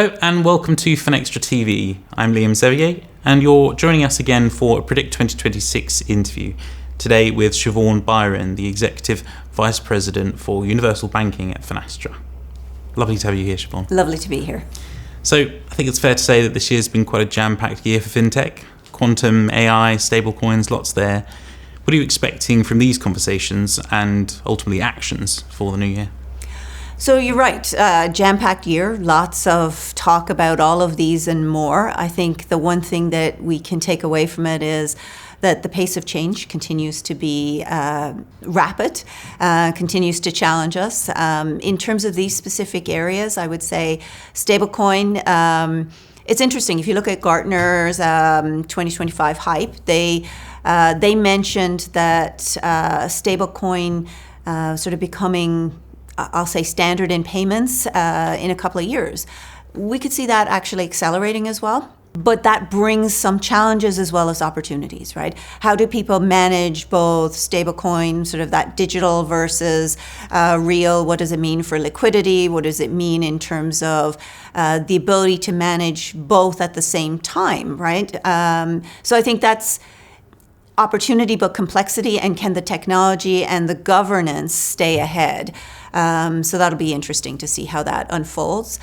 Hello and welcome to Finextra TV. I'm Liam Zevier and you're joining us again for a Predict 2026 interview. Today with Siobhan Byron, the Executive Vice President for Universal Banking at Finastra. Lovely to have you here, Siobhan. Lovely to be here. So I think it's fair to say that this year's been quite a jam-packed year for fintech. Quantum, AI, stablecoins, lots there. What are you expecting from these conversations and ultimately actions for the new year? So you're right, jam-packed year, lots of talk about all of these and more. I think the one thing that we can take away from it is that the pace of change continues to be rapid, continues to challenge us. In terms of these specific areas, I would say stablecoin, it's interesting. If you look at Gartner's 2025 hype, they mentioned that stablecoin sort of becoming, I'll say, standard in payments in a couple of years. We could see that actually accelerating as well. But that brings some challenges as well as opportunities, right? How do people manage both stablecoin, sort of that digital versus real? What does it mean for liquidity? What does it mean in terms of the ability to manage both at the same time, right? So I think that's opportunity but complexity, and can the technology and the governance stay ahead? So that'll be interesting to see how that unfolds.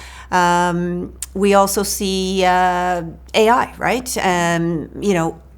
We also see AI, right?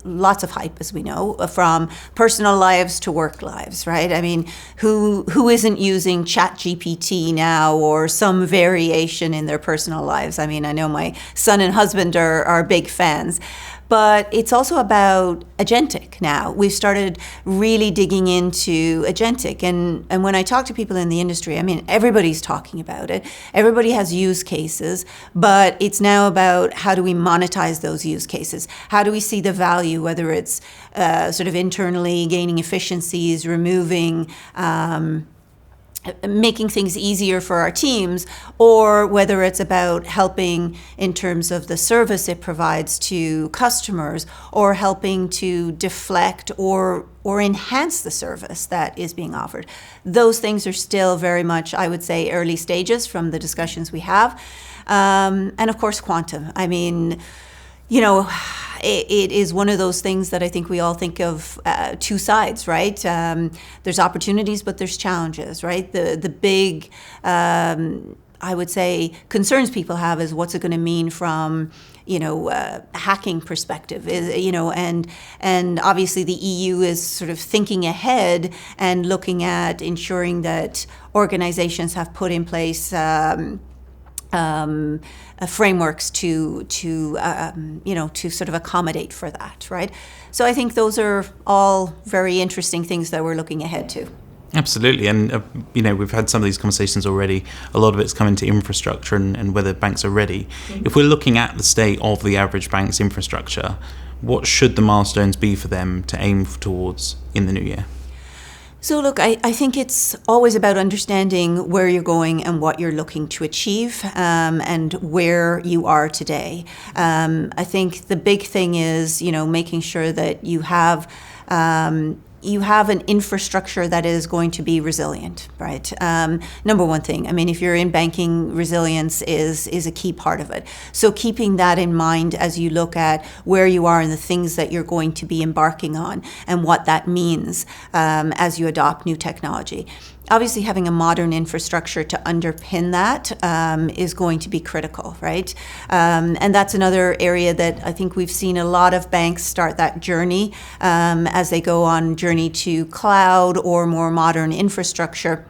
Lots of hype, as we know, from personal lives to work lives, right? I mean, who isn't using ChatGPT now or some variation in their personal lives? I mean, I know my son and husband are big fans. But it's also about agentic now. We've started really digging into agentic. And when I talk to people in the industry, I mean, everybody's talking about it. Everybody has use cases, but it's now about how do we monetize those use cases? How do we see the value, whether it's sort of internally gaining efficiencies, removing making things easier for our teams, or whether it's about helping in terms of the service it provides to customers, or helping to deflect or enhance the service that is being offered. Those things are still very much, I would say, early stages from the discussions we have. And of course, quantum. I mean, it is one of those things that I think we all think of two sides, right? There's opportunities, but there's challenges, right? The big, I would say, concerns people have is what's it going to mean from, hacking perspective, and obviously the EU is sort of thinking ahead and looking at ensuring that organizations have put in place frameworks to sort of accommodate for that, right? So I think those are all very interesting things that we're looking ahead to. Absolutely, and we've had some of these conversations already. A lot of it's coming to infrastructure and whether banks are ready. Mm-hmm. If we're looking at the state of the average bank's infrastructure, what should the milestones be for them to aim towards in the new year? So look, I think it's always about understanding where you're going and what you're looking to achieve, and where you are today. I think the big thing is, making sure that you have an infrastructure that is going to be resilient, right? Number one thing, I mean, if you're in banking, resilience is a key part of it. So keeping that in mind as you look at where you are and the things that you're going to be embarking on and what that means as you adopt new technology. Obviously, having a modern infrastructure to underpin that is going to be critical, right? And that's another area that I think we've seen a lot of banks start that journey as they go on journey to cloud or more modern infrastructure.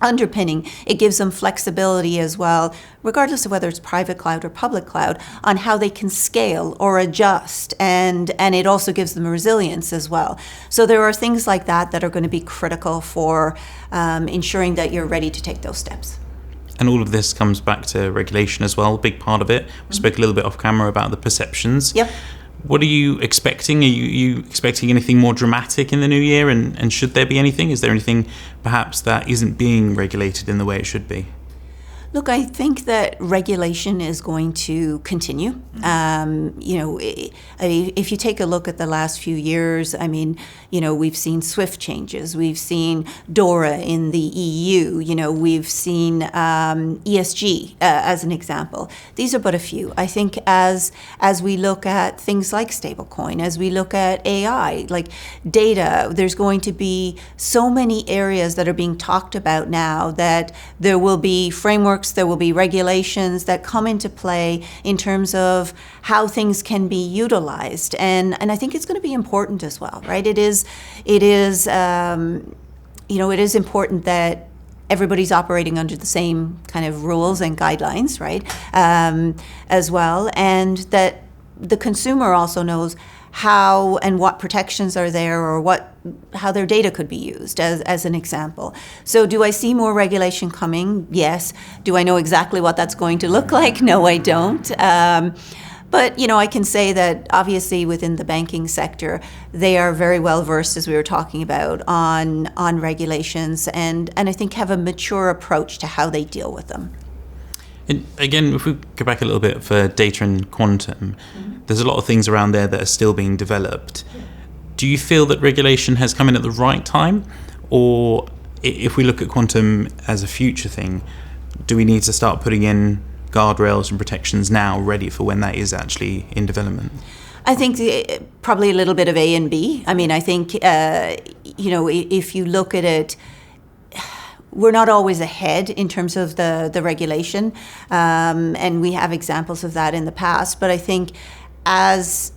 Underpinning, it gives them flexibility as well, regardless of whether it's private cloud or public cloud, on how they can scale or adjust, and it also gives them resilience as well. So there are things like that are going to be critical for ensuring that you're ready to take those steps. And all of this comes back to regulation as well, a big part of it. We spoke a little bit off camera about the perceptions. Yep. What are you expecting? Are you expecting anything more dramatic in the new year? And should there be anything? Is there anything perhaps that isn't being regulated in the way it should be? Look, I think that regulation is going to continue. If you take a look at the last few years, we've seen SWIFT changes, we've seen DORA in the EU, we've seen ESG as an example. These are but a few. I think as we look at things like stablecoin, as we look at AI, like data, there's going to be so many areas that are being talked about now that there will be frameworks, there will be regulations that come into play in terms of how things can be utilized, and I think it's going to be important as well, right? It is important that everybody's operating under the same kind of rules and guidelines, right? As well, and that the consumer also knows how and what protections are there, or how their data could be used, as an example. So do I see more regulation coming? Yes. Do I know exactly what that's going to look like? No, I don't. But I can say that obviously within the banking sector, they are very well versed, as we were talking about, on regulations, and I think have a mature approach to how they deal with them. And again, if we go back a little bit for data and quantum, there's a lot of things around there that are still being developed. Do you feel that regulation has come in at the right time? Or if we look at quantum as a future thing, do we need to start putting in guardrails and protections now ready for when that is actually in development? I think probably a little bit of A and B. I think, if you look at it, we're not always ahead in terms of the regulation, and we have examples of that in the past. But I think as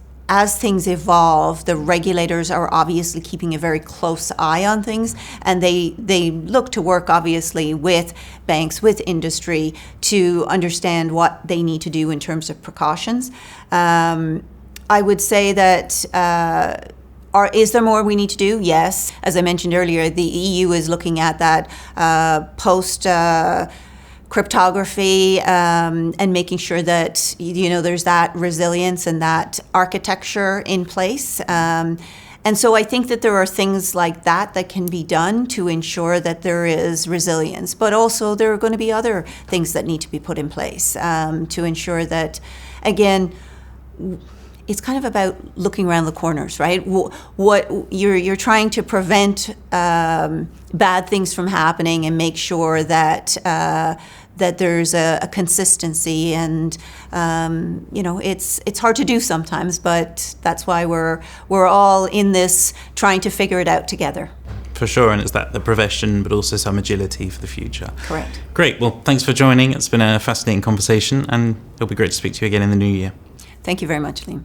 things evolve, the regulators are obviously keeping a very close eye on things, and they look to work obviously with banks, with industry, to understand what they need to do in terms of precautions. I would say that is there more we need to do? Yes. As I mentioned earlier, the EU is looking at that post cryptography, and making sure that there's that resilience and that architecture in place. And so I think that there are things like that can be done to ensure that there is resilience. But also there are going to be other things that need to be put in place to ensure that, again, it's kind of about looking around the corners, right? What you're trying to prevent bad things from happening, and make sure that there's a consistency, and it's hard to do sometimes, but that's why we're all in this trying to figure it out together. For sure, and it's the prevention, but also some agility for the future. Correct. Great. Well, thanks for joining. It's been a fascinating conversation, and it'll be great to speak to you again in the new year. Thank you very much, Liam.